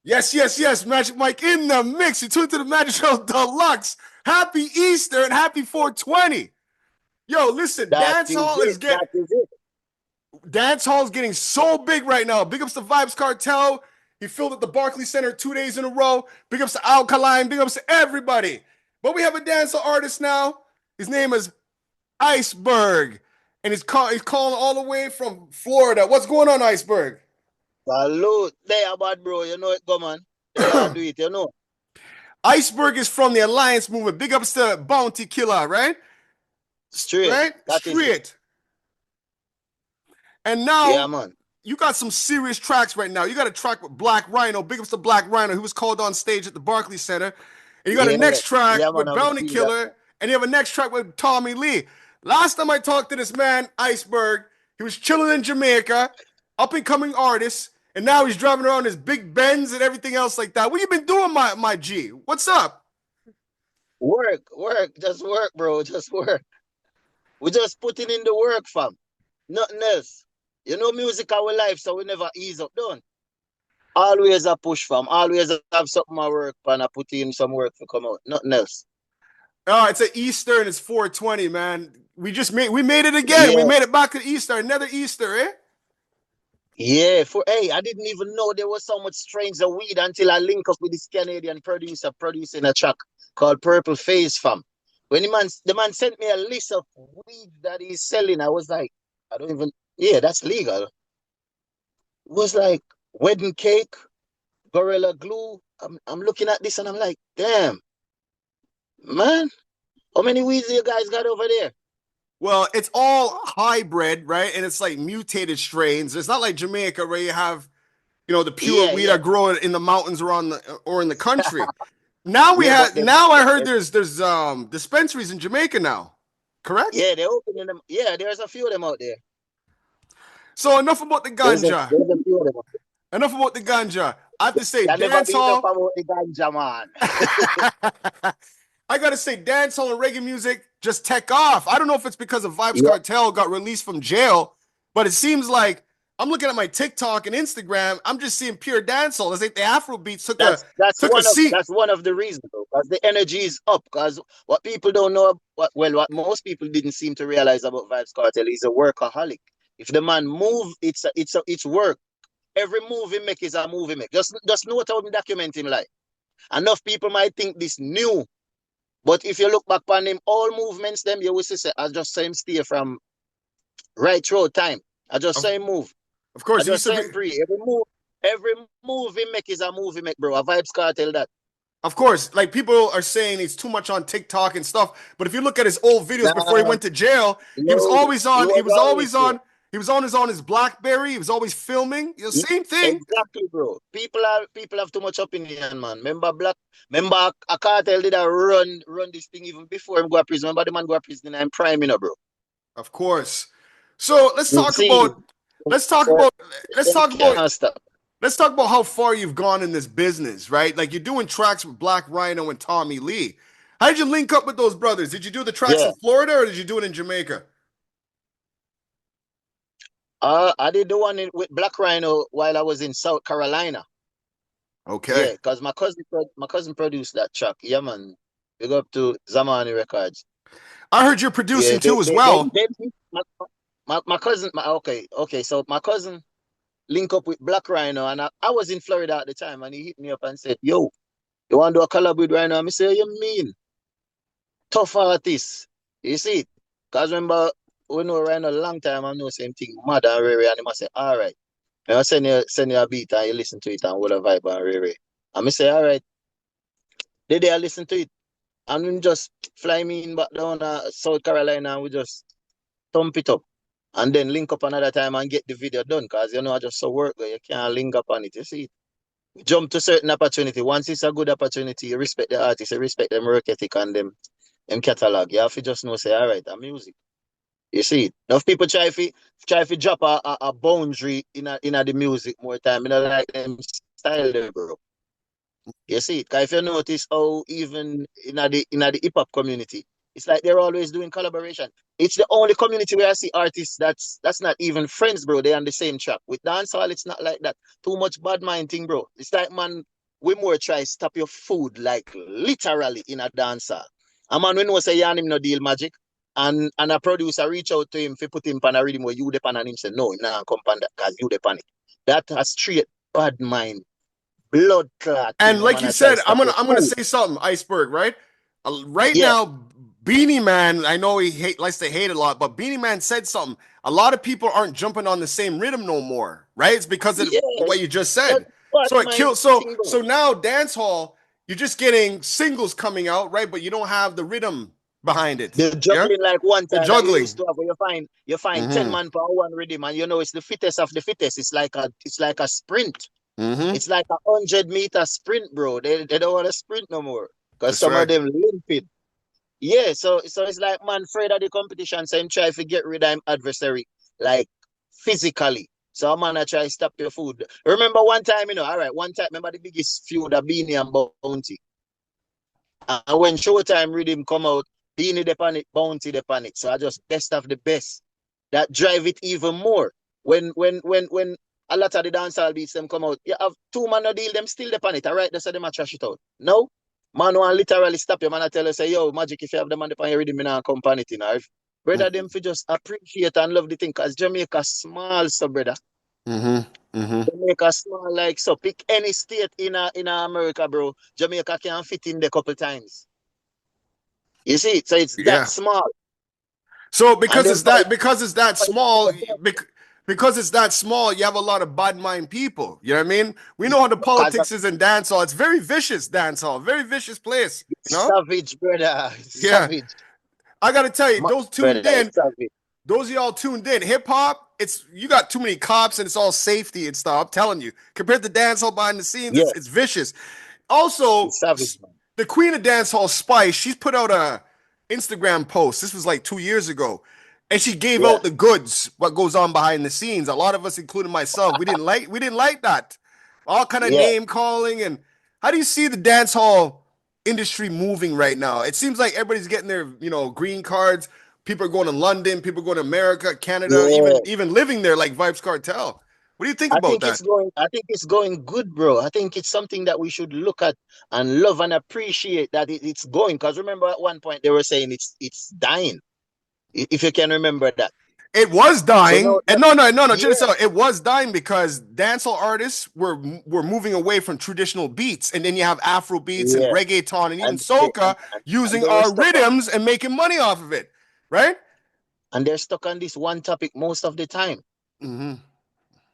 Yes, yes, yes. Magic Mike in the mix. You tuned to the Magic Show Deluxe. Happy Easter and happy 420. Yo, listen, That is it. That is it. dance hall is getting so big right now. Big ups to Vibes Cartel. He filled at the Barclays Center 2 days in a row. Big ups to Alkaline. Big ups to everybody. But we have a dancehall artist now. His name is Iceberg, and he's calling all the way from Florida. What's going on, Iceberg? Salute. There, bad bro. You know it, come on. There, I do it, you know. Iceberg is from the Alliance movement. Big ups to Bounty Killer, right? Straight. Right? That is it. Straight. And Yeah, now man. you got some serious tracks right now. You got a track with Black Rhino. Big ups to Black Rhino. He was called on stage at the Barclays Center. And you got a Yeah. next track Yeah, man. with I will Bounty see that. Killer. And you have a next track with Tommy Lee. Last time I talked to this man, Iceberg, he was chilling in Jamaica, up and coming artist. And now he's driving around his big Benz and everything else like that. What you been doing, my G? What's up? Work. Just work, bro. Just work. We just putting in the work, fam. Nothing else. You know, music our life, so we never ease up, don't. Always a push, fam. Always have something to work and I put in some work to come out. Nothing else. Oh, it's an Easter and it's 420, man. We made it again. We Yeah. made it back to Easter. Another Easter, eh? Yeah, I didn't even know there was so much stranger weed until I link up with this Canadian producer producing a track called Purple Phase Fam. When the man sent me a list of weed that he's selling, I was like, I don't even yeah, that's legal. It was like wedding cake, gorilla glue. I'm looking at this and I'm like, damn, man, how many weeds you guys got over there? Well, it's all hybrid, right? And it's like mutated strains. It's not like Jamaica where you have, the pure Yeah, weed yeah. that grow in the mountains or in the country. Now we Yeah, have but now I heard there's dispensaries in Jamaica now. Correct? yeah, they're opening them. Yeah, there's a few of them out there. So enough about the There's a ganja. there's a few of them. Enough about the ganja. I have to say I never dance been up hall. about the ganja, man. I gotta say, dancehall and reggae music just tech off. I don't know if it's because of Vibes Yeah, Cartel got released from jail, but it seems like I'm looking at my TikTok and Instagram. I'm just seeing pure dancehall. It's like the Afro beats took a that's took a one of seat. that's one of the reasons, though, because the energy is up. Because what people don't know, what most people didn't seem to realize about Vibes Cartel, he's a workaholic. If the man move, it's work. Every move he make is a movie make. Just note how we document him like. Enough people might think this new, but if you look back on him, all movements them you will see I just saw him steer from right through time. I just Of, saw him move. of I course, he used just to saw be. him pre. Every move he make is a movie make, bro. A Vibes Cartel that. Of course, like people are saying he's too much on TikTok and stuff. But if you look at his old videos before he Nah, went to jail, he was no, always he on. He was was always always there. on. He was on his BlackBerry. He was always filming. Yeah, Same thing. exactly, bro. People have too much opinion, man. Remember a cartel did a run this thing even before him go to prison. Remember the man go to prison and prime, bro. Of course. So let's You talk see, about let's talk uh, about let's them talk about can't stop. let's talk about how far you've gone in this business, right? Like you're doing tracks with Black Rhino and Tommy Lee. How did you link up with those brothers? Did you do the tracks Yeah. in Florida or did you do it in Jamaica? I did the one with Black Rhino while I was in South Carolina. Okay. Yeah, because my cousin produced that track. Yeah, man. We go up to Zamani Records. I heard you're Yeah, producing too as well. my cousin. Okay. So my cousin link up with Black Rhino, and I was in Florida at the time, and he hit me up and said, "Yo, you want to do a collab with Rhino?" I say, "You mean tough artist?" You see, because remember we know Rhino a long time. I know same thing, mad and Riri, and he must say, "All right." And I send you a beat and you listen to it and what a vibe and Riri. And I say, "All right." The day I listen to it, and we just fly me in back down South Carolina, and we just thump it up. And then link up another time and get the video done. Because I just so work where you can't link up on it. You see, jump to certain opportunity. Once it's a good opportunity, you respect the artist, you respect them work ethic and them catalog. You have to just know, say, all right, I'm music. You see, enough people try to drop a boundary in the music more time. You know, like them style there, bro. You see, because if you notice how even in the hip hop community, It's like they're always doing collaboration. It's the only community where I see artists that's not even friends, bro. They're on the same track. With dancehall, it's not like that. Too much bad mind thing, bro. It's like, man, we more try stop your food, like literally in a dancehall. A man we know say yarn him no deal Magic. And a producer reach out to him if put him pan a rhythm where you depend and him say no, him not come pan that because you depend it. That has straight bad mind, blood clot And thing. A like man you I try said, stop your I'm gonna food. say something, Iceberg, right? Right Yeah, now, Beanie Man, I know likes to hate a lot, but Beanie Man said something. A lot of people aren't jumping on the same rhythm no more, right? It's because of yeah. what you just That said. bad So it mind kills. So thing, bro. so now dance hall, you're just getting singles coming out, right? But you don't have the rhythm behind it. The Yeah, juggling like one the time that you used juggling. to have where you find 10 Mm-hmm. man per one rhythm and you know it's the fittest of the fittest. It's like a sprint. Mm-hmm. It's like a 100-meter sprint, bro. They don't want to sprint no more. Because That's some of right. them limping. Yeah, so it's like man afraid of the competition, so him try to get rid of him adversary, like physically. So a man I try to stop your food. Remember one time, all right, one time, remember the biggest feud of Beanie and Bounty. And when Showtime Rhythm come out, Beanie the panic, Bounty the panic. So I just best of the best. That drive it even more. When a lot of the dancehall beats them come out, you have two man no deal, them still the panic. All right, that's how them a trash it out. No, man want literally stop you. Man I tell you say, yo, Magic, if you have the money on your rhythm, me not come pan it, If brother them for just appreciate and love the thing, cause Jamaica small, so brother. Mm-hmm. Mm-hmm. Jamaica small like so. Pick any state in America, bro. Jamaica can fit in there a couple times. You see, so it's that Yeah. small. So And them because it's that fight small, for the because it's that small, you have a lot of bad mind people. You know what I mean? We know how the because politics is in dancehall. It's very vicious dancehall, very vicious place. You know? savage, brother. Yeah. Savage. I gotta tell you, those Brother, tuned in, it's savage. those of y'all tuned in, hip hop, it's you got too many cops and it's all safety and stuff. I'm telling you, compared to dancehall behind the scenes, Yeah, it's vicious. Also, it's savage, man. the queen of dancehall, Spice, she's put out a Instagram post. This was like 2 years ago, and she gave Yeah. out the goods, what goes on behind the scenes. A lot of us, including myself, we didn't like that. All kind of Yeah. name calling. And how do you see the dancehall industry moving right now? It seems like everybody's getting their green cards. People are going to London. People are going to America, Canada, Yeah. even living there, like Vibes Cartel. What do you think about that? I think it's going good, bro. I think it's something that we should look at and love and appreciate that it's going. Because remember at one point they were saying it's dying. If you can remember that. It was So dying, no, and no, no. Check this yeah, out. It was dying because dancehall artists were moving away from traditional beats, and then you have Afro beats and yeah. reggaeton and even And they soca and using they were our stuck on rhythms and making money off of it, right? and they're stuck on this one topic most of the time. Mm-hmm.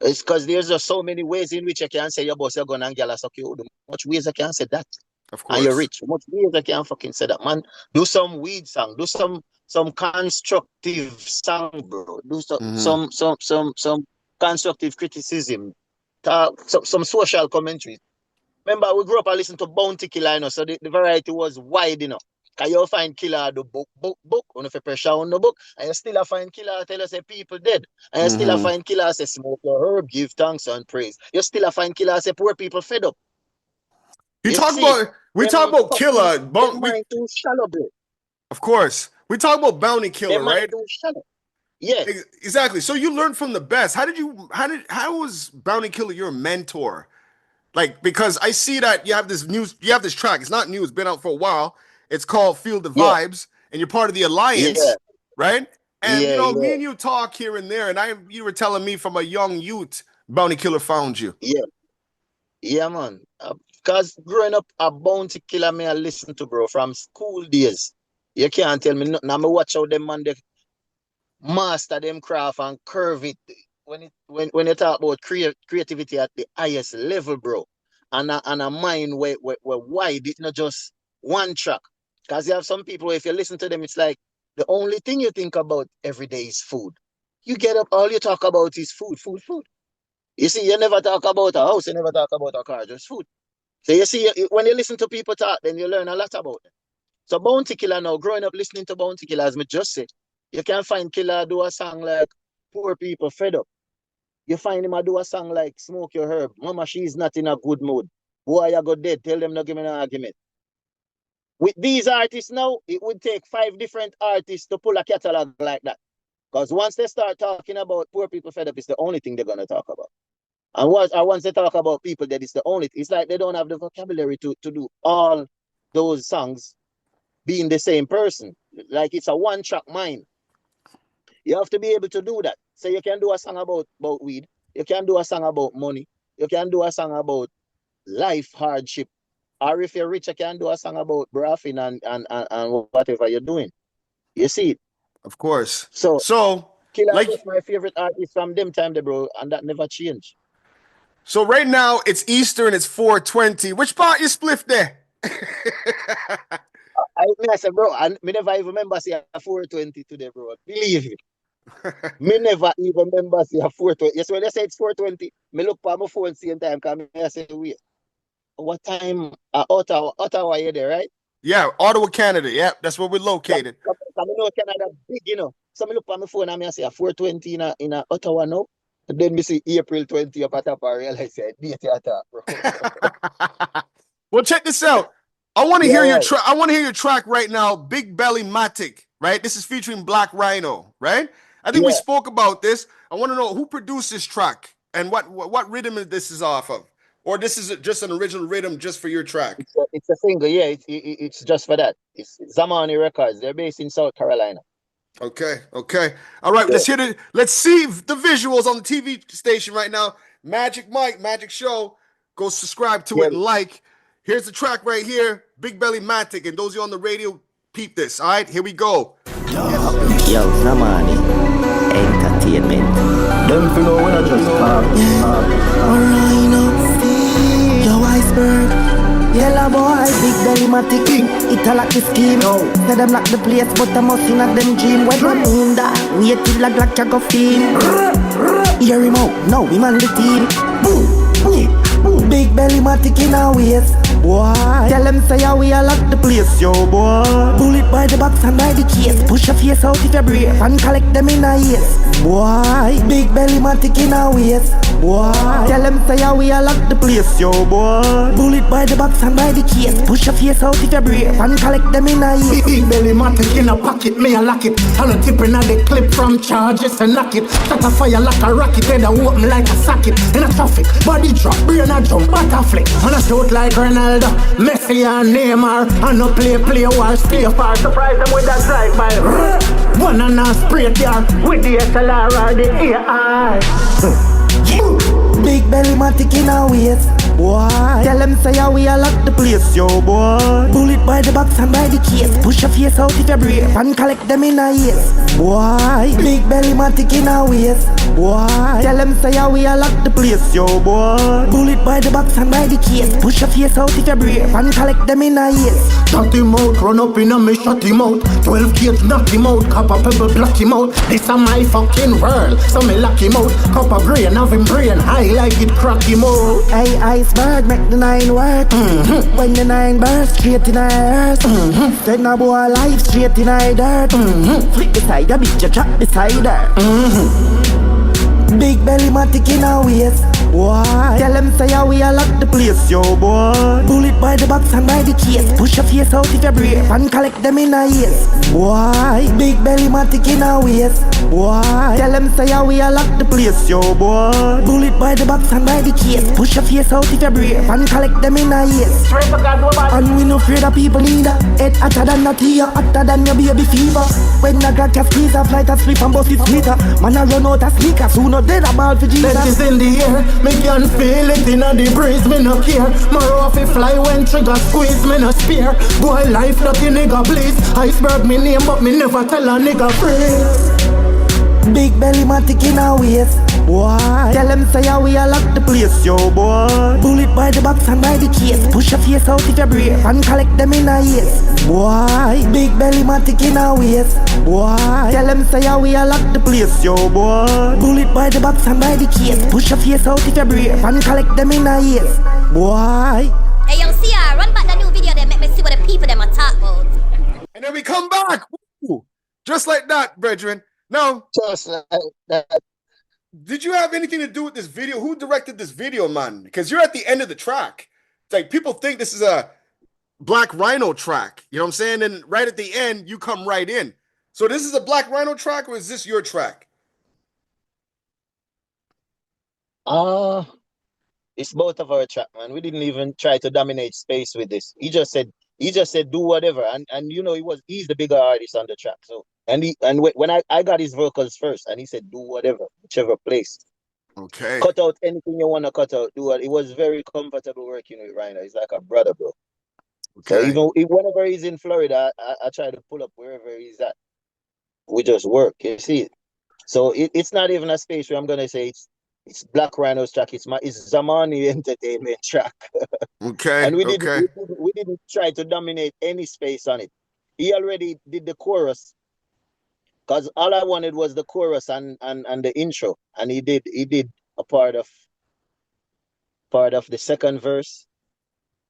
It's because there's just so many ways in which I can say your boss, you're gonna gyal suck you. Much ways I can say that. Of And you're course. rich. Much ways I can fucking say that, man. Do some weed song. Do some constructive song, bro. Do Mm-hmm. some constructive criticism. Some social commentary. Remember, we grew up and listen to Bounty Killer, so the variety was wide, Can you find killer the book, on the pressure on the book, and you still a find killer tell us say people dead, and you still a Mm-hmm. find killer say smoke your herb, give thanks and praise. You still a find killer say poor people fed up. You You talk see, about we talk them about fucking Killer, them mind too shallow, bro. of course. We talk about Bounty Killer, Them mind right? too shallow. Yeah, Exactly. So you learned from the best. How was Bounty Killer your mentor? Like, because I see that you have this track. It's not new, it's been out for a while. It's called Feel the yeah, Vibes, and you're part of the yeah, Alliance, right? And yeah, me yeah, and you talk here and there, and you were telling me from a young youth, Bounty Killer found you. yeah, yeah, man. Because growing up, a Bounty Killer me I listen to, bro, from school days. You can't tell me nothing. I'm watch out them man, they master them craft and curve it. When you talk about creativity at the highest level, bro, and a mind where wide, it's not just one track. Because you have some people, if you listen to them, it's like the only thing you think about every day is food. You get up, all you talk about is food, food, food. You see, you never talk about a house, you never talk about a car, just food. So you see, when you listen to people talk, then you learn a lot about them. So Bounty Killer now, growing up listening to Bounty Killer, as me just said, you can find Killer do a song like Poor People Fed Up. You find him a do a song like Smoke Your Herb. Mama, she's not in a good mood. Boy, you go dead. Tell them no give me no argument. With these artists now, it would take 5 different artists to pull a catalog like that. Because once they start talking about poor people fed up, it's the only thing they're going to talk about. And once they talk about people, that is the only, it's like they don't have the vocabulary to do all those songs being the same person. Like it's a one-track mind. You have to be able to do that. So you can do a song about weed. You can do a song about money. You can do a song about life hardship. Or if you're rich, you can do a song about braffing and whatever you're doing. You see it? Of course. So Killer like was my favorite artist from them time, bro, and that never changed. So right now it's Easter and it's 420. Which part you spliff there? I said, bro, I never even remember see a 420 today, bro. Believe it. Me never even remember see a 420. Yes, when they say it's 420, me look for my phone same time, because I say, wait, what time? Ottawa, you there, right? Yeah, Ottawa, Canada. Yeah, that's where we're located. I know Canada big, you know. So I look for my phone and I say a 420 in a Ottawa now. And then me see April 20 up at top and realize date bro. Well, check this out. I want to hear your right. track. I want to hear your track right now, Big Belly Matic, right? This is featuring Black Rhino, right? I think we spoke about this. I want to know who produced this track and what rhythm this is off of. Or this is just an original rhythm just for your track? It's a single, yeah. It's just for that. It's Zamani Records. They're based in South Carolina. Okay. All right, let's see the visuals on the TV station right now. Magic Mike, Magic Show. Go subscribe to it and like. Here's the track right here, Big Belly Matic. And those of you on the radio, peep this. All right, here we go. Yo, Zamani Entertainment. Them feel when I just Yo, Iceberg. Yellow boy, Big Belly Matic. It a like the scheme. Say them like the place, but I must in a them dream. When I mean that, we a till like a go theme. Hear him out, now we man the team. Boom, Big Belly Matic in our waist. Boy, tell them say how we a lock the place, yo boy. Pull it by the box and by the case. Push your face out if you brave and collect them in a yes. Boy, Big Belly Matic in our waist. Boy, tell them say how we a lock the place, yo boy. Pull it by the box and by the case. Push your face out if you brave and collect them in a yes. Big Belly Matic in a pocket, me a lock it. All a tipping at the clip from charges and knock it. Start a fire like a rocket, head a open like a socket. In a traffic, body drop, brain a jump, butterfly. On a shoot like Ronaldo, Messi and Neymar. And no play war, stay far. Surprise them with a drive-by. One and a spray car with the SLR or the AI. Big Belly Matic in our waist. Boy, tell them say how we a lock the place, yo boy. Pull it by the box and by the case. Push your face out if you brave and collect them in a yes. Boy, Big Belly Matic in our waist. Boy, tell them say how we a lock the place, yo boy. Pull it by the box and by the case. Push your face out if you brave and collect them in a yes. Shut him out, run up in a me, shut him out. 12 kids knock him out, copper pebble block him out. This a my fucking world, so me lock him out. Copper brain, have him brain high like it crack him out. Hey, Iceberg, make the 9 work. When the 9 burst, straight in our earth. Send a boy life straight in our dirt. Flip beside the beach, you drop beside her. Big Belly Matic in our waist. Boy, tell them say how we a lock the place, yo boy. Pull it by the box and by the case. Push your face out if you brave and collect them in a yes. Boy, Big Belly Matic in our waist. Boy, tell them say how we a lock the place, yo boy. Pull it by the box and by the case. Push your face out if you brave and collect them in a yes. And we no afraid of people neither. Head hotter than a tea, hotter than your baby fever. When the crack a squeeze a flight a slip and bust it sweeter. Man a run out a sneaker, soon no dead a ball for Jesus. Let is in the air, me can feel it in the breeze, me no care. More off it fly when trigger squeeze, me no spare. Boy life lucky nigga please. Iceberg me name but me never tell a nigga freeze. Big Belly Matic in our waist. Boy, tell them say how we a lock the place, yo boy. Pull it by the box and by the case. Push your face out if you brave and collect them in a yes. Boy, Big Belly Matic in our waist. Boy, tell them say how we a lock the place, yo boy. Pull it by the box and by the case. Push your face out if you brave and collect them in a yes. Boy. Hey yo, see ya, run back the new video there, make me see what the people them are talk about. And then we come back. Woo. Just like that, brethren. Now, Just like that. did you have anything to do with this video? Who directed this video, man? Because you're at the end of the track. It's like people think this is a Black Rhino track. You know what I'm saying? And right at the end, you come right in. So this is a Black Rhino track, or is this your track? It's both of our track, man. We didn't even try to dominate space with this. He just said do whatever. And you know, he's the bigger artist on the track. So when I got his vocals first, and he said do whatever, whichever place. Okay. Cut out anything you want to cut out. Do it. It was very comfortable working with Rhino. He's like a brother, bro. So Okay. whenever he's in Florida, I try to pull up wherever he's at. We just work. You see it. So it's not even a space where I'm gonna say it's Black Rhino's track. It's Zamani Entertainment track. Okay. And Okay. we didn't try to dominate any space on it. He already did the chorus, because all I wanted was the chorus and the intro, and he did a part of the second verse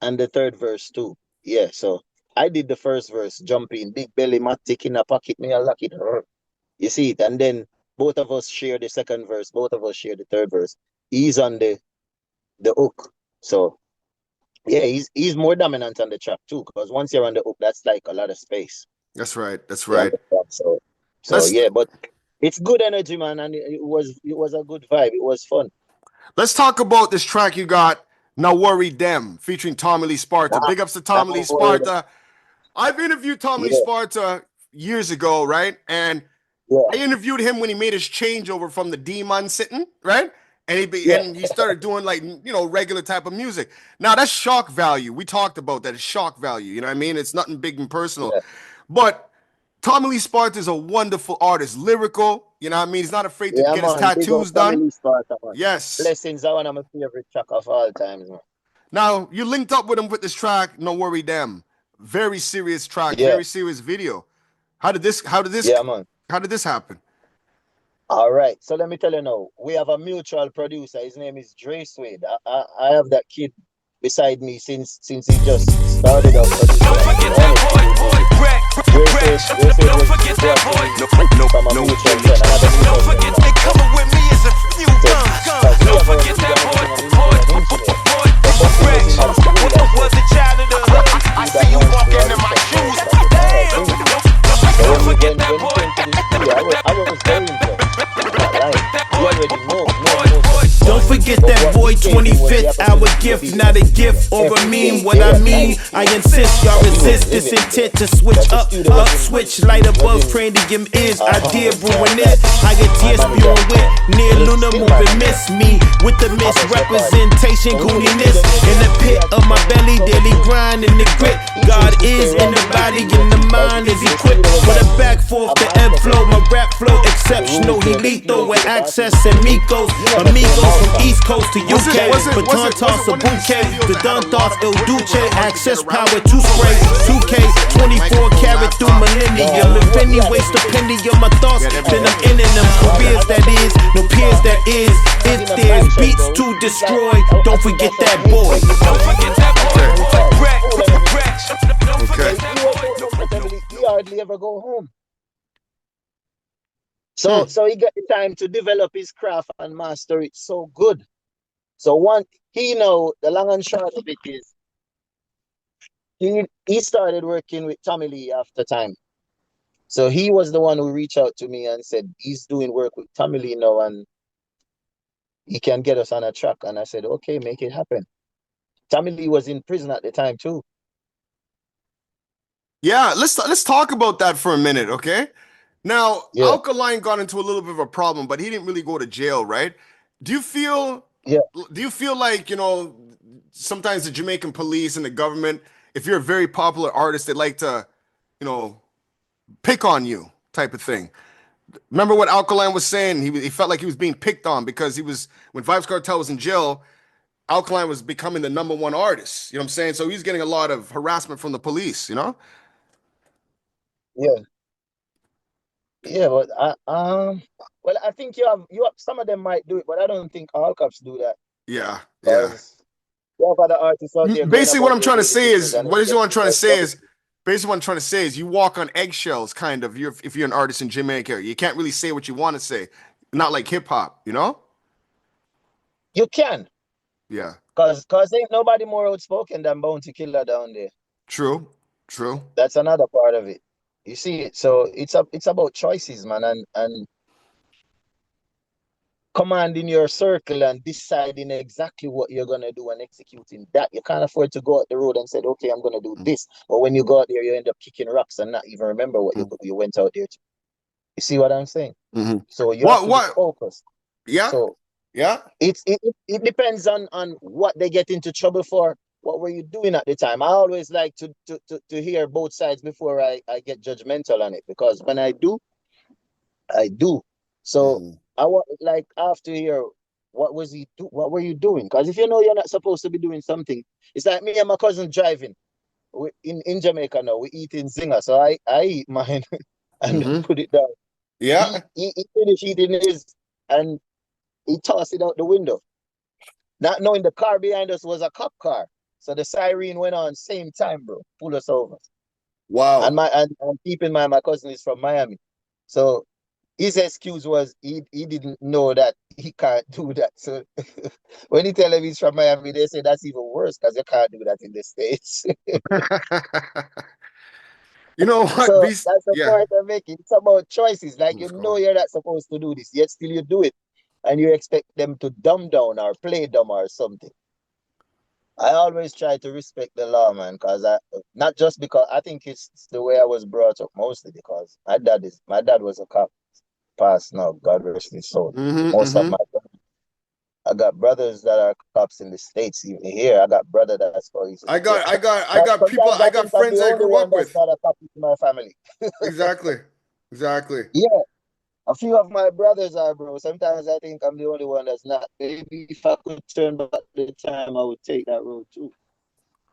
and the third verse too. Yeah, so I did the first verse, jumping, big belly, matic in a pocket, me I lock it. You see it, and then both of us share the second verse, both of us share the third verse. He's on the hook, so yeah, he's more dominant on the track too, because once you're on the hook, that's like a lot of space. That's right. That's You right. understand? So yeah, but it's good energy, man, and it was a good vibe. It was fun. Let's talk about this track you got, Now Worry Them, featuring Tommy Lee Sparta. Big ups to Tommy Lee Sparta. I've interviewed Tommy Lee Sparta years ago, right? And I interviewed him when he made his changeover from the D-Man sitting, right? And he started doing like, you know, regular type of music. Now that's shock value. We talked about that. It's shock value. You know what I mean? It's nothing big and personal. Yeah. But Tommy Lee Sparta is a wonderful artist, lyrical. You know what I mean? He's not afraid to get his tattoos done. Yes. Blessings are one of my favorite track of all times, man. Now you linked up with him with this track, No Worry Them. Very serious track, very serious video. How did this happen? All right, so let me tell you now, we have a mutual producer. His name is Dre Swade. I have that kid beside me since he just started out. Don't forget that boy, don't forget that boy, don't forget they coming with me as a few guns. Don't forget that boy, was a child of the hood. I see you walking in my shoes. Damn. Don't forget that boy. I was very impressed. Don't forget that boy, 25th hour gift, not a gift or a meme. What I mean, I insist y'all resist this intent to switch up, switch light above, praying to give ears. Idea brewing it, I get tears spewing with near Luna moving, miss me with the misrepresentation, gooniness in the pit of my belly, daily grind in the grit. God is in the body, in the mind is equipped with a back forth to ebb flow. My rap flow exceptional, he lethal with access and Migos, amigos from East Coast to UK. Baton toss a bouquet, the Don Thoughts Il Duce, access power to spray. 2K, 24 karat through millennium. If any waste a penny of my thoughts, then I'm in them. Careers that is, no peers that is. If there's beats to destroy, don't forget that boy. Don't forget that boy. He hardly ever go home. So he got the time to develop his craft and master it so good. So the long and short of it is he started working with Tommy Lee after time. So he was the one who reached out to me and said he's doing work with Tommy Lee now and he can get us on a track. And I said, okay, make it happen. Tommy Lee was in prison at the time too. Yeah, let's talk about that for a minute, okay? Now, Alkaline got into a little bit of a problem, but he didn't really go to jail, right? Do you feel like, you know, sometimes the Jamaican police and the government, if you're a very popular artist, they like to, you know, pick on you type of thing? Remember what Alkaline was saying? He felt like he was being picked on because when Vybz Kartel was in jail, Alkaline was becoming the #1 artist. You know what I'm saying? So he's getting a lot of harassment from the police, you know? Yeah, but well, I think you have some of them might do it, but I don't think all cops do that. Yeah. You have other artists out there. Basically, what I'm trying to say is you walk on eggshells, kind of. If you're an artist in Jamaica, you can't really say what you want to say. Not like hip hop, you know? You can. Yeah. Cause ain't nobody more outspoken than Bounty Killer down there. True. True. That's another part of it. You see, so it's about choices, man, and commanding your circle and deciding exactly what you're gonna do and executing that. You can't afford to go out the road and say, okay, I'm gonna do this. But when you go out there, you end up kicking rocks and not even remember what you went out there to. You see what I'm saying? So you have to be focused. Yeah. So yeah. it depends on what they get into trouble for. What were you doing at the time? I always like to hear both sides before I get judgmental on it, because when I do, I do. So I want, like, after here, what was he do? What were you doing? Because if you know you're not supposed to be doing something, it's like me and my cousin driving. We in Jamaica now. We eating zinger, so I eat mine and then put it down. Yeah. He finished eating his and he tossed it out the window, not knowing the car behind us was a cop car. So the siren went on same time, bro. Pull us over. Wow. And keep in mind, my cousin is from Miami, so his excuse was he didn't know that he can't do that. So when he tell him he's from Miami, they say that's even worse because you can't do that in the States. You know what? So that's the point I'm making. It's about choices. Like, you know you're not supposed to do this, yet still you do it. And you expect them to dumb down or play dumb or something. I always try to respect the law, man, because not just because I think it's the way I was brought up, mostly because my dad was a cop, passed now, God rest his soul. Most of my I got brothers that are cops in the States, even here. I got brother that's police. I got people, I got friends I grew up with. Not a cop in my family. Exactly. Yeah. A few of my brothers are, bro. Sometimes I think I'm the only one that's not. Maybe if I could turn back the time, I would take that road too.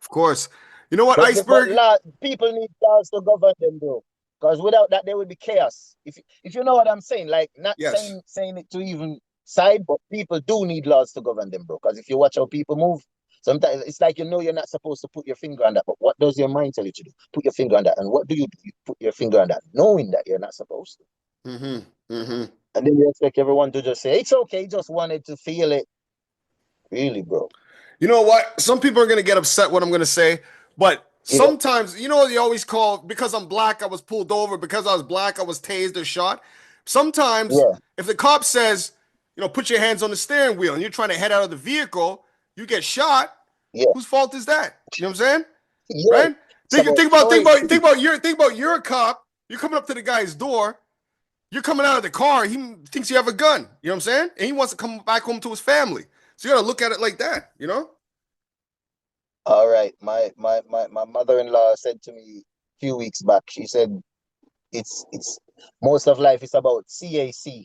Of course. You know what, Iceberg? People need laws to govern them, bro. Because without that, there would be chaos. If you know what I'm saying, like, not saying it to even side, but people do need laws to govern them, bro. Because if you watch how people move, sometimes it's like, you know, you're not supposed to put your finger on that. But what does your mind tell you to do? Put your finger on that. And what do? You put your finger on that, knowing that you're not supposed to. And then you expect everyone to just say, it's okay, just wanted to feel it. Really, bro. You know what? Some people are going to get upset what I'm going to say, but sometimes, you know, they always call, because I'm black, I was pulled over. Because I was black, I was tased or shot. Sometimes, if the cop says, you know, put your hands on the steering wheel and you're trying to head out of the vehicle, you get shot. Whose fault is that? You know what I'm saying? Right? Think about you're a cop. You're coming up to the guy's door. You're coming out of the car. He thinks you have a gun. You know what I'm saying? And he wants to come back home to his family. So you got to look at it like that, you know? All right. My mother-in-law said to me a few weeks back, she said, it's most of life is about CAC.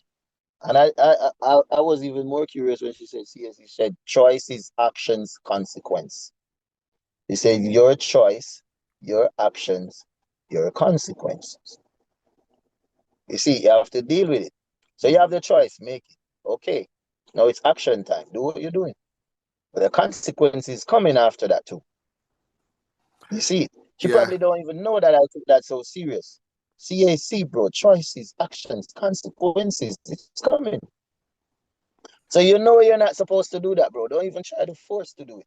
And I was even more curious when she said CAC. She said, choices, actions, consequence. She said, your choice, your actions, your consequences. You see, you have to deal with it. So you have the choice, make it. Okay. Now it's action time. Do what you're doing. But the consequences coming after that too. You see, she probably don't even know that I took that so serious. CAC, bro, choices, actions, consequences. It's coming. So you know you're not supposed to do that, bro. Don't even try to force to do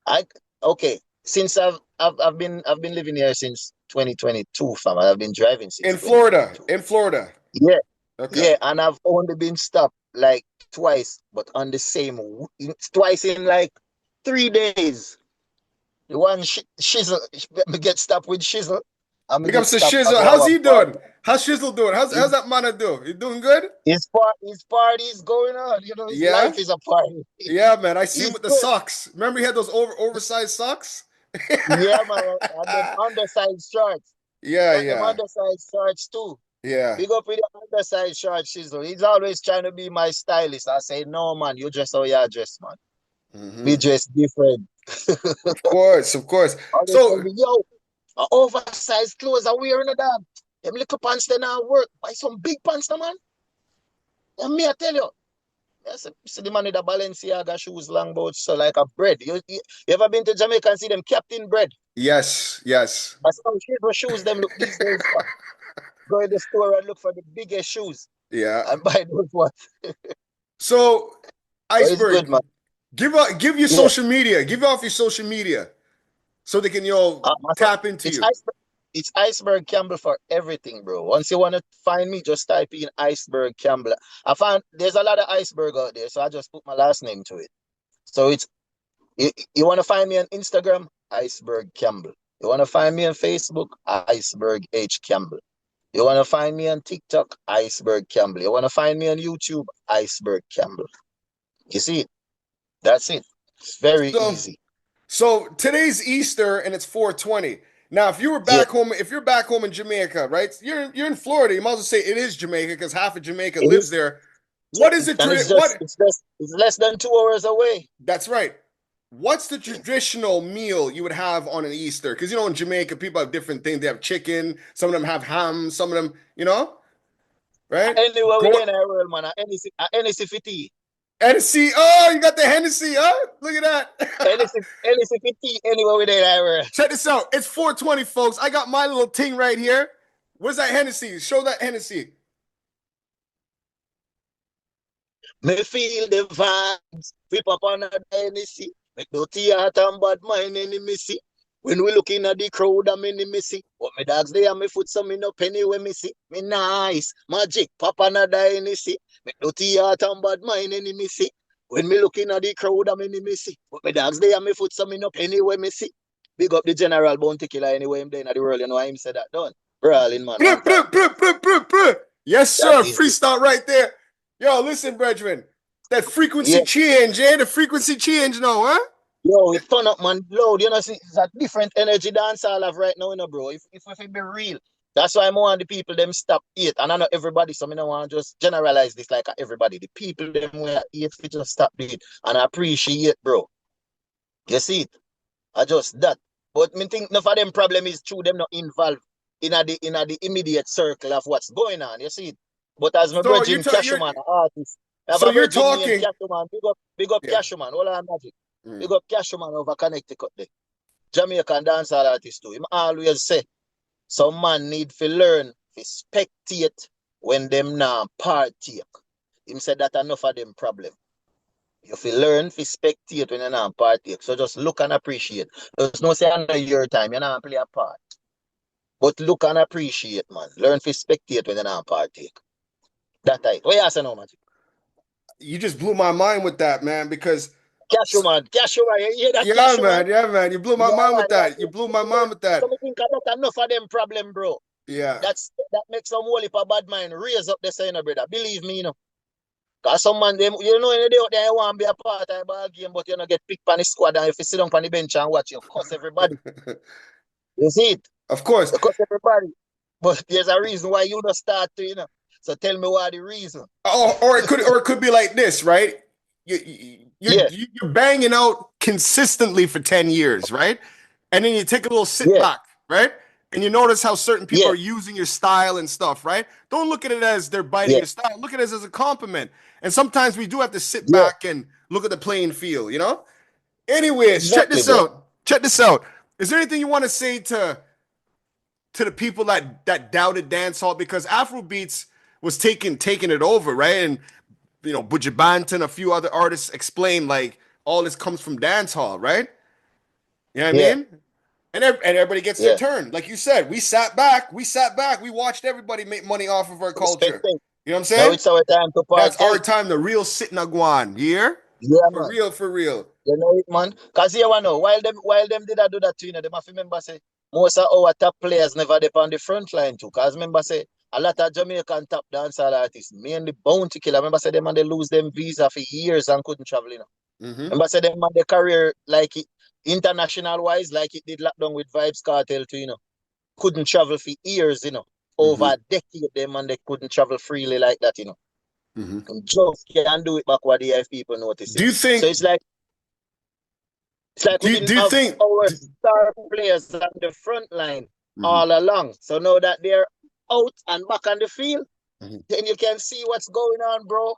it. Since I've been living here since 2022, fam. I've been driving since in Florida. Yeah. Okay. Yeah, and I've only been stopped like twice, but on the same twice in like 3 days. The one Shizzle get stopped with Shizzle. Big ups to Shizzle. How's he doing? How's Shizzle doing? How's that man do? You doing good? His party's going on. You know, his life is a party. Yeah, man. I see him with the socks. Remember he had those oversized socks? Yeah, man. And them undersized shorts. Them undersized shorts too. Yeah. Big up with the undersized shorts, Shizzle. He's always trying to be my stylist. I say, no, man, you dress how you dress, man. We dress different. Of course. So, yo, oversized clothes are wearing a dog. Them little pants they not work. Buy some big pants, man. And me, I tell you. Yes, see the man with the Balenciaga shoes, long boat, so like a bread. You ever been to Jamaica and see them Captain Bread? Yes. That's how shoes them look these days. Go in the store and look for the biggest shoes. Yeah. And buy those ones. So, Iceberg, good, man. give your social media. Give off your social media. so they can, tap into it's you. It's Iceberg Campbell for everything, bro. Once you want to find me, just type in Iceberg Campbell. I found there's a lot of iceberg out there, so I just put my last name to it. So it's you want to find me on Instagram, Iceberg Campbell. You want to find me on Facebook, Iceberg H Campbell. You want to find me on TikTok, Iceberg Campbell. You want to find me on YouTube, Iceberg Campbell. You see it? That's it. It's very easy. So today's Easter and it's 420. Now, if you were back home, if you're back home in Jamaica, right? You're in Florida. You might as well say it is Jamaica because half of Jamaica lives there. What is it? It's less than 2 hours away. That's right. What's the traditional meal you would have on an Easter? Because in Jamaica, people have different things. They have chicken. Some of them have ham. Some of them, right? Anywhere within our world, man. Hennessy for tea. Hennessy. Oh, you got the Hennessy, huh? Look at that. Hennessy for tea. Anywhere within our world. Check this out. It's 420, folks. I got my little ting right here. Where's that Hennessy? Show that Hennessy. Me feel the vibes. Flip up on a Hennessy. Make no theater and bad mind enemy see. When we looking at the crowd, I'm in the see. But me dogs there, me foot some me no penny when me see. Me nice. Magic, pop another Hennessy. Make no theater and bad mind enemy see. When me looking at the crowd, I'm in the see. But me dogs there, me foot some me no penny when me see. Big up the general bounty killer anyway, him there in the world, him said that done. Brawling, man. Yes, sir. Freestyle right there. Yo, listen, brethren. That frequency change, The frequency change now, huh? Yo, it turn up, man. Loud. See, it's a different energy dance I have right now, bro. If it be real. That's why I want the people them stop it. And I know everybody, so I don't want to just generalize this like everybody. The people them where eat we just stop it. And I appreciate, bro. You see it? I just that. But me think enough of them problem is true them not involved in the immediate circle of what's going on. You see it? But as my brother Cashuman, artist. So you're talking. Cashuman, big up Cashuman. Hold on, Magic. Big up Cashuman over Connecticut there. Jamaican dancehall artist too. Him always say, some man need to learn to spectate when them now partake. Him said that enough of them problem. You feel learn to spectate when you not partake. So just look and appreciate. There's no say under your time, you not play a part. But look and appreciate, man. Learn to spectate when you not partake. That tight. What you say now, Magic? You just blew my mind with that, man, because Cashuman, you hear that? Yeah, man. You blew my mind with that. You blew my mind with that. So I think about enough of them problem, bro. Yeah. That makes some whole heap of bad mind raise up the sign, brother. Believe me, Because some man, them, in the day out there, you want to be a part of a ball game, but you don't get picked on the squad, and if you sit down on the bench and watch, you cuss everybody. You see it? Of course. You cuss everybody. But there's a reason why you don't start to, So tell me why the reason. Or it could be like this, right? You're banging out consistently for 10 years, right? And then you take a little sit back, right? And you notice how certain people are using your style and stuff, right? Don't look at it as they're biting your style. Look at it as a compliment. And sometimes we do have to sit back and look at the playing field, Anyways, check this out. Check this out. Is there anything you want to say to the people that doubted dancehall? Because Afrobeats was taking it over, right? And Buju Banton, a few other artists explain like all this comes from dancehall, right? You know what I mean? And everybody gets their turn. Like you said, we sat back, we watched everybody make money off of our culture. You know what I'm saying? Now it's our time to party. That's our time, the real sitting aguan. Yeah, man. For real. You know it, man. Because you know, while them did do that too, them have to remember say most of our top players never dip on the front line too. Because remember say a lot of Jamaican top dancehall artists, mainly bounty killer. Remember say them and they lose them visa for years and couldn't travel, Remember say them and their career like it international wise, like it did lockdown with Vibes Cartel too, couldn't travel for years, over a decade them and they couldn't travel freely like that, And just can't do it back what the people notice. Do you think so? It's like do you think our star players on the front line all along? So now that they're out and back on the field, then you can see what's going on, bro.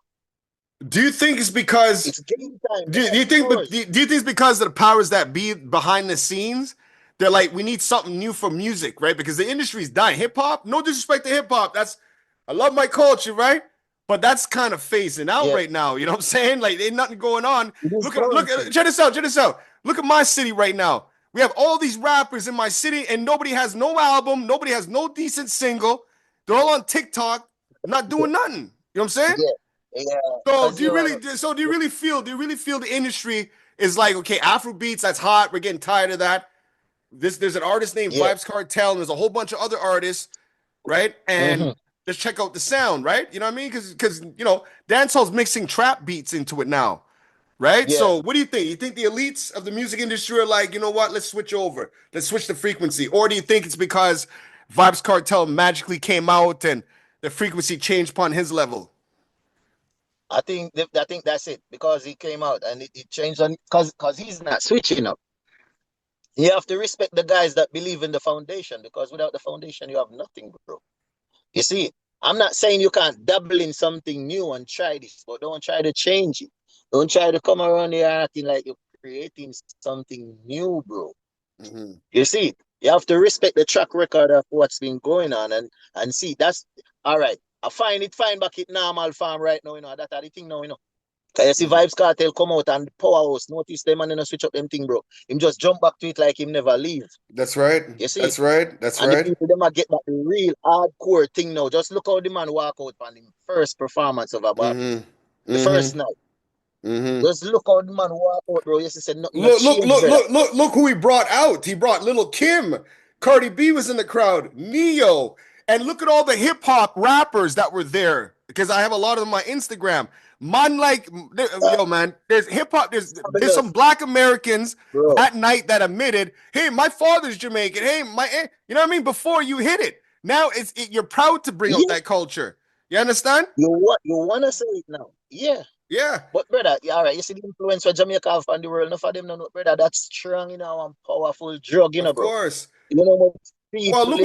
Do you think it's because it's game time? Do you think it's because of the powers that be behind the scenes? They're like, we need something new for music, right? Because the industry's dying. Hip hop, no disrespect to hip hop. I love my culture, right? But that's kind of phasing out right now. You know what I'm saying? Like, ain't nothing going on. Check this out. Look at my city right now. We have all these rappers in my city, and nobody has no album. Nobody has no decent single. They're all on TikTok, not doing nothing. You know what I'm saying? Yeah. So do you really feel the industry is like, okay, Afro beats, that's hot. We're getting tired of that. There's an artist named Vibes Cartel, and there's a whole bunch of other artists, right? And let's check out the sound, right? You know what I mean? Because you know, dancehall's mixing trap beats into it now, right? Yeah. So what do you think? You think the elites of the music industry are like, you know what? Let's switch over. Let's switch the frequency. Or do you think it's because Vibes Cartel magically came out and the frequency changed upon his level? I think that's it, because he came out and it changed on because he's not switching up. You have to respect the guys that believe in the foundation, because without the foundation, you have nothing, bro. You see, I'm not saying you can't dabble in something new and try this, but don't try to change it. Don't try to come around here acting like you're creating something new, bro. You see, you have to respect the track record of what's been going on and see, that's all right. I find it fine back at normal farm right now, you know, that are the thing now, you know. Cause you see Vibes Cartel come out and the powerhouse, notice them and then switch up them thing, bro. Him just jump back to it like him never leave. That's right. You see? That's right. And the people them get that real hardcore thing now. Just look how the man walk out on him first performance of a bar. The first night. Just look how the man walk out, bro. Yes, he said nothing. Look who he brought out. He brought Little Kim. Cardi B was in the crowd. Neo. And look at all the hip hop rappers that were there, because I have a lot of them on my Instagram. Man, like, yo, man, there's hip hop. There's some Black Americans that night that admitted, hey, my father's Jamaican. Hey, you know what I mean? Before you hit it, now you're proud to bring out that culture. You understand? You want to say it now? Yeah. Yeah. But brother, all right, you see the influence for Jamaica have on the world. Enough of them, no, brother. That's strong, you know, and powerful drug, you know, bro. Of course. You know, well, look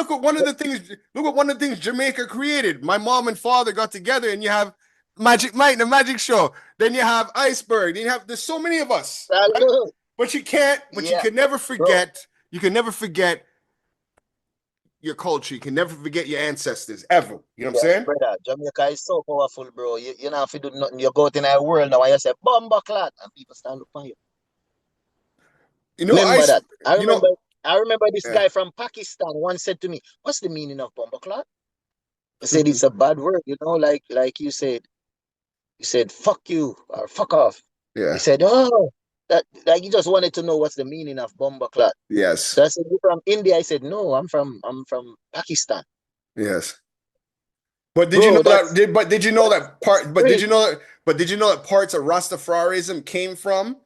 what one of the things Jamaica created. My mom and father got together, and you have Magic Mike, the Magic Show. Then you have Iceberg. Then there's so many of us. Right? But you can't. But you can never forget. Bro. You can never forget your culture. You can never forget your ancestors ever. You know what I'm saying? Brother, Jamaica is so powerful, bro. You know, if you do nothing, you go out in our world now and you say bomba clot, and people stand up on you. You know, remember that. I remember this guy from Pakistan once said to me, "What's the meaning of bomba clot?" I said it's a bad word, you know, like you said. You said fuck you or fuck off. Yeah. He said, oh, that like you just wanted to know what's the meaning of bomba clot. Yes. So I said, "You from India?" I said, "No, I'm from Pakistan." Yes. But did you know that? But did you know that part? But did you know that parts of Rastafarianism came from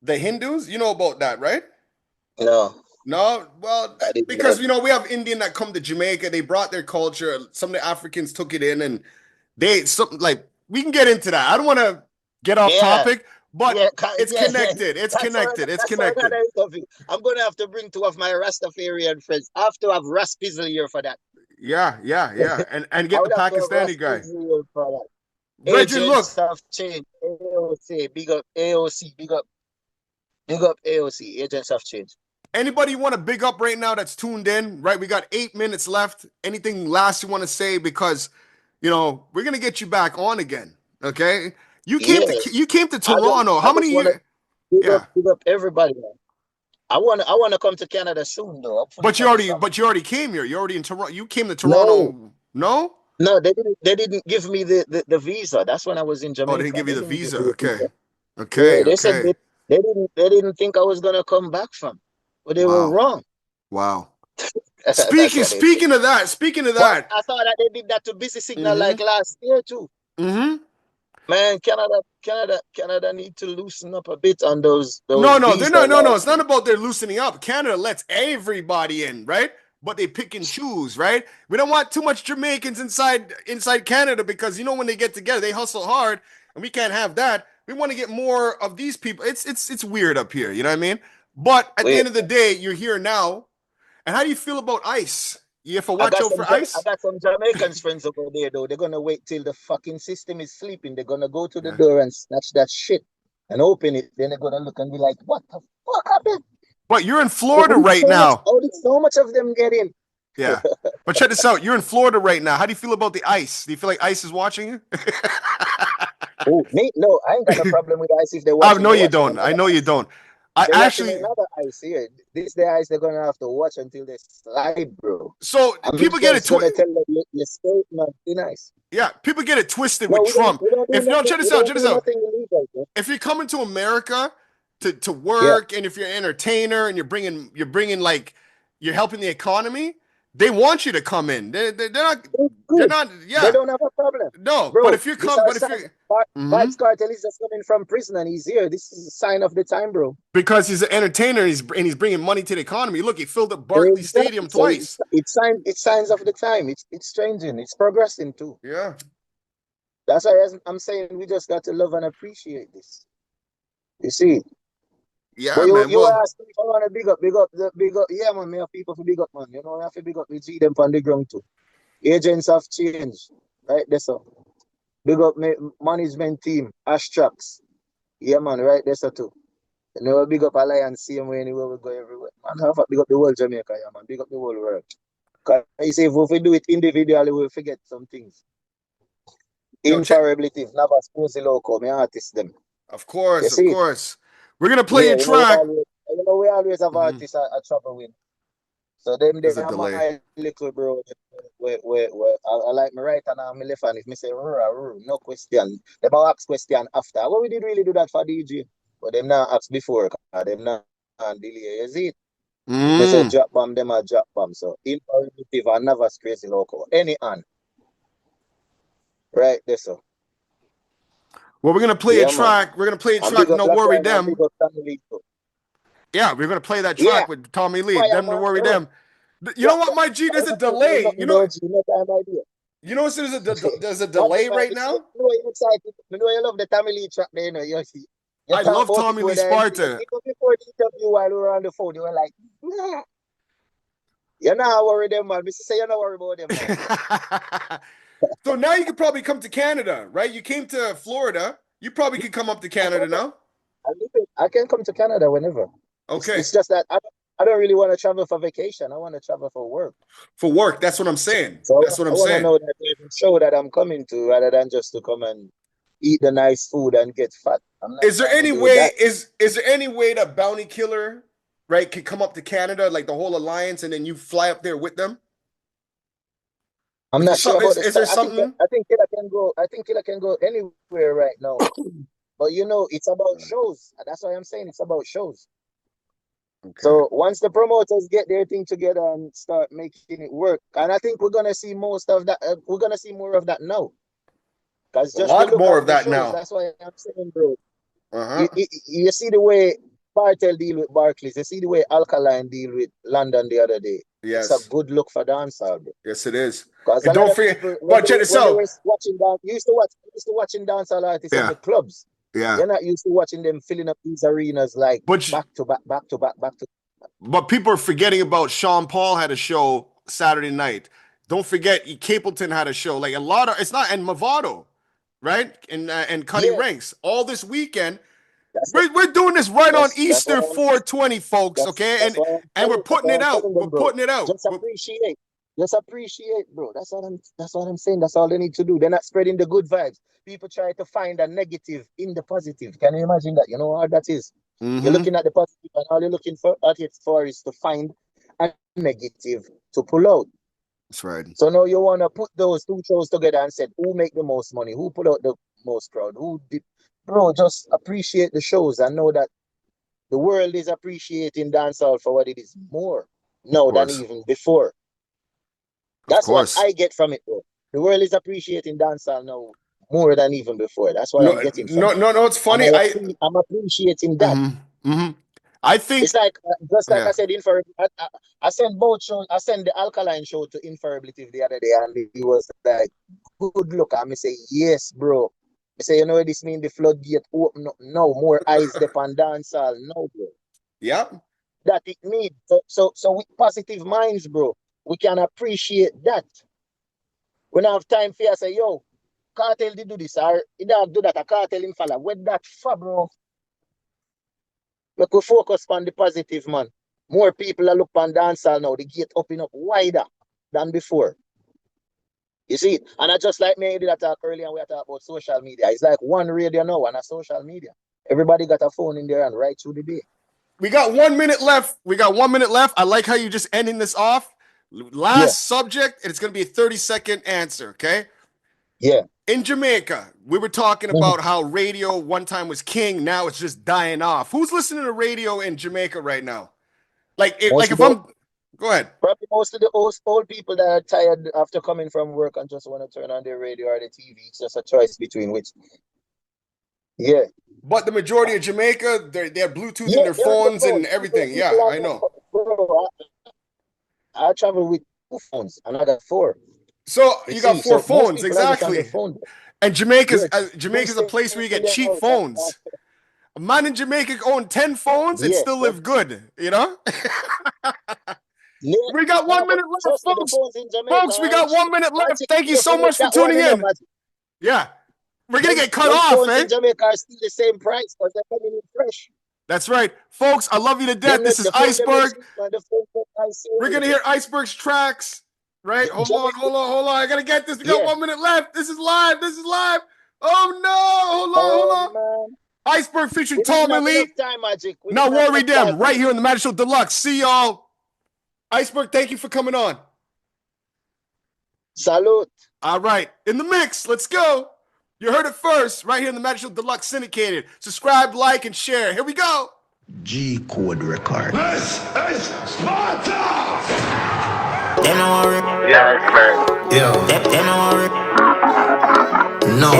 the Hindus? You know about that, right? No. Well, because you know we have Indian that come to Jamaica. They brought their culture. Some of the Africans took it in, and we can get into that. I don't want to get off topic, but it's connected. It's connected. It's connected. I'm gonna have to bring two of my Rastafarian friends. I have to have Raspizzle here for that. Yeah, and get the Pakistani guy. Reggie, look. Have changed. AOC, big up AOC, big up AOC. Agents have changed. Anybody you want to big up right now that's tuned in, right? We got 8 minutes left. Anything last you want to say? Because, you know, we're going to get you back on again, okay? You came to Toronto. How many years? Big up everybody, man. I want to come to Canada soon, though. But you already came here. You're already in Toronto. You came to Toronto. No? No, they didn't give me the visa. That's when I was in Jamaica. Oh, they didn't give you the visa. Okay. They said they didn't think I was gonna come back from. But they were wrong. Wow. Speaking of that. But I thought that they did that to Busy Signal like last year too. Man, Canada need to loosen up a bit on those. No. It's not about their loosening up. Canada lets everybody in, right? But they pick and choose, right? We don't want too much Jamaicans inside Canada, because you know when they get together, they hustle hard, and we can't have that. We want to get more of these people. It's weird up here, you know what I mean? But at the end of the day, you're here now. And how do you feel about ICE? You have to watch out for ICE? I got some Jamaicans friends over there, though. They're going to wait till the fucking system is sleeping. They're going to go to the door and snatch that shit and open it. Then they're going to look and be like, what the fuck happened? But you're in Florida right now. So much of them get in. Yeah. But check this out. You're in Florida right now. How do you feel about the ICE? Do you feel like ICE is watching you? Oh, me? No, I ain't got no problem with ice if they I watch it. know They you watching don't. I another know you ice. don't. I They're watching actually. another ice here. This the ice they're gonna have to watch until they slide, bro. So I'm people get it just gonna tell them your state not be nice. Yeah, people get it twisted No, with we don't. Trump. We don't do If no, nothing. check We this out. don't Check this do out. nothing illegal, bro. If you're coming to America to Yeah. work, and if you're an entertainer and you're bringing like you're helping the economy, they want you to come in. They're not. It's They're good. not. They Yeah. don't have a problem. No. But Bro, if you this come, our but if sign. you. Vibes Cartel is just coming from prison and he's here. This is a sign of the time, bro. Because he's an entertainer and he's bringing money to the economy. Look, he filled up Barclays Exactly. Stadium So twice. it's signs of the time. It's changing. It's progressing too. Yeah. That's why I'm saying we just got to love and appreciate this. You see. Yeah, But man. you Well, ask me if I want to big up. Yeah, man, me have people for big up, man. You know, I have to big up the G them on the ground too. Agents of change. Right there, so. Big up me management team, Ashtrax. Yeah, man, right there, so too. You know, big up Alliance, same way anywhere we go everywhere. Man, have a big up the whole Jamaica, yeah, man. Big up the whole world. Because I say if we do it individually, we'll forget some things. yo, check. Infallibility, never suppose the local, me artist them. Of You course, of see? course. We're gonna play Yeah, a track. we always have artists at trouble with. So them There's they a are delay. my little bro. I like me right and I'm left and if me say no question. Them will ask question after. Well, we did really do that for DJ. But them not ask before, cause them not delay. You see it? If me say drop bomb, them a drop bomb. So imperative and never crazy local. Any hand. Right there, so. Well, we're gonna play a Yeah, man. track. We're gonna play a And track. big up No Black worry, Ryan and big them. up Family too. Yeah, we're gonna play that Yeah. track with Tommy Lee. Fire, Them to man. worry, Run. them. You know what, my G? There's a delay. You know. No time idea. You know, there's a delay right now. You know you're excited. You know you love the Tommy Lee track there, you know. You see. You I talk love about Tommy it Lee with Sparta. Even before the interview while we were on the phone, you were like, nah. You're not worried them, man. Mr. Say you're not worried about them, man. So now you could probably come to Canada, right? You came to Florida. You probably could come up to Canada now. I can come to Canada whenever. Okay. It's just that I don't really want to travel for vacation. I want to travel for work. For work, that's what I'm saying. So That's what I'm I want to saying. know that there's a show that I'm coming to rather than just to come and eat the nice food and get fat. Is there any way is there any way that Bounty Killer, right, could come up to Canada, like the whole alliance, and then you fly up there with them? I'm not sure about this. Is there something? I think Killer can go. I think Killer can go anywhere right now. But you know, it's about shows. That's why I'm saying it's about shows. Okay. So once the promoters get their thing together and start making it work, and I think we're gonna see most of that. We're gonna see more of that now. Because A lot more of that shows, now. That's why I'm saying, bro. Uh-huh. You see the way Cartel deal with Barclays. You see the way Alkaline deal with London the other day. Yes. It's a good look for dancehall, bro. Yes, it is. And don't forget, but check this out. You used to watching dancehall artists in the clubs. Yeah. You're not used to watching them filling up these arenas like back to back. But people are forgetting about Sean Paul had a show Saturday night. Don't forget, Capleton had a show. Like a lot of, it's not, and Movado, right? And Cunny Ranks. All this weekend. We're doing this right on Easter 420, folks. Okay, and we're putting it out. We're putting it out. Just appreciate, bro. That's what I'm saying. That's all they need to do. They're not spreading the good vibes. People try to find a negative in the positive. Can you imagine that? You know how that is. Mm-hmm. You're looking at the positive, and all you're looking for is to find a negative to pull out. That's right. So now you want to put those two shows together and said, who make the most money? Who pull out the most crowd? Who did? Bro, just appreciate the shows and know that the world is appreciating dancehall for what it is more now than even before. That's what I get from it, bro. The world is appreciating dancehall now more than even before. That's what I'm getting from it. No, it's funny. I'm appreciating that. Mm-hmm, mm-hmm. I think it's like just like I said, I sent both shows. I sent the Alkaline show to Infallibility the other day, and he was like, "Good look." And I say, "Yes, bro." I say, "You know what this mean? The floodgate open up now. More eyes on dancehall now, bro." Yep. That it means so with positive minds, bro, we can appreciate that. We don't have time for you to say, "Yo, Cartel did do this," or he don't do that. A Cartel him follow. Where that for, bro? We could focus on the positive, man. More people are look on dancehall now. The gate open up wider than before. You see it? And I just like me did talk earlier and we talk about social media. It's like one radio now and a social media. Everybody got a phone in there and right through the day. We got 1 minute left. I like how you just ending this off. Last subject, and it's going to be a 30-second answer, okay? Yeah. In Jamaica, we were talking about how radio one time was king. Now it's just dying off. Who's listening to radio in Jamaica right now? Go ahead. Probably most of the old people that are tired after coming from work and just want to turn on their radio or the TV. It's just a choice between which. Yeah. But the majority of Jamaica, they're Bluetooth in their phones and everything. Yeah, I know. Bro, I travel with 2 phones and I got 4. So you got 4 phones, exactly. And Jamaica's a place where you get cheap phones. A man in Jamaica own 10 phones and still live good, you know? We got 1 minute left, folks. Folks, we got 1 minute left. Thank you so much for tuning in. Yeah. We're going to get cut off, eh? In Jamaica are still the same price because they're coming in fresh. That's right. Folks, I love you to death. This is Iceberg. We're going to hear Iceberg's tracks, right? Hold on. I got to get this. We got 1 minute left. This is live. Oh, no. Hold on. Man. Iceberg featuring Tom and Lee. Now worry them right here on the Majic Show Deluxe. See y'all. Iceberg, thank you for coming on. Salute. All right. In the mix. Let's go. You heard it first, right here in the Majic Show Deluxe Syndicated. Subscribe, like, and share. Here we go. G Code Record. This is Sparta! They know worry. Yeah, man. Yo. They know worry. No. No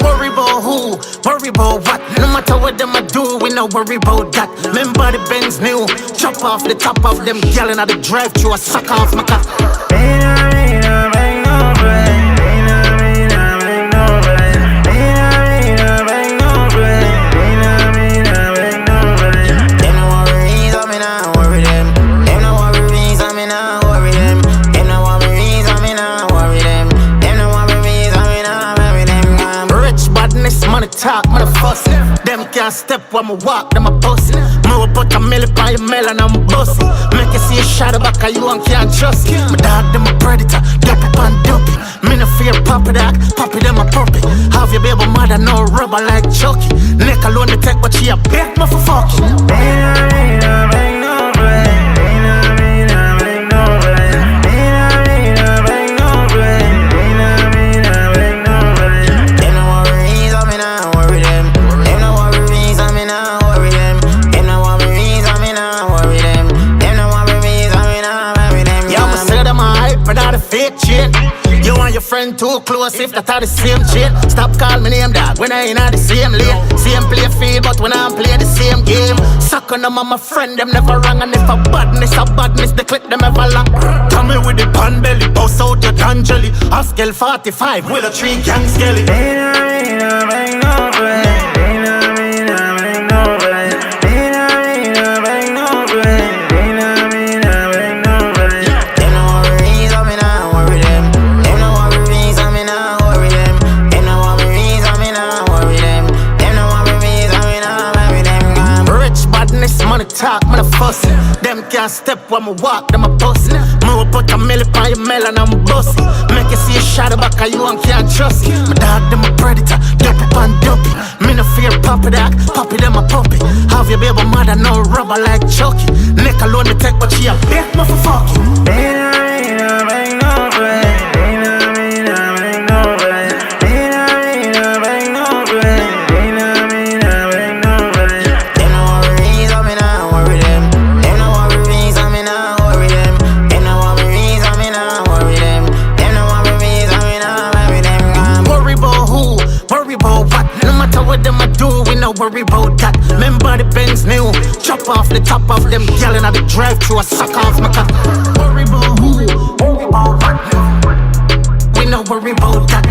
worry about who, worry about what. No matter what them I do, we no worry about that. Remember the Benz new, chop off the top of them yelling at the drive-thru, I suck off my cock. Talk, motherfucker. Them can't step when I walk, them a pussy. More put a milli by your melon, I'm bossy. Make you see a shadow back of you and can't trust. My dog, them a predator, dump up and dump it. Me no fear puppy dog, puppy them a puppy. Have your baby mother no rubber like Chucky. Neck alone the tech, but she a big motherfucker. You and your friend too close if that are the same shit. Stop calling me name dog when I ain't at the same lane. Same play field but when I play the same game. Suck on them and my friend them never wrong. And if a badness they clip them ever long. Come me with the pan belly, boss out your tangerly. Off scale 45 with a 3 gang skelly. Talk, man, a fussy. Them can't step when I walk, them a pussy. More put a milli by your melon, I'm bossy. Make you see a shadow back of you and can't trust it. My dog, them a predator, dump up and dump it. Me no fear puppy dog, puppy them a puppy. Have your baby mother no rubber like Chucky. Neck alone the tech, but she a big motherfucker. Worry about that. Remember the Benz new, chop off the top of them yelling at the drive-thru, I suck off my cock. Worry about who, worry about what. We no worry about that.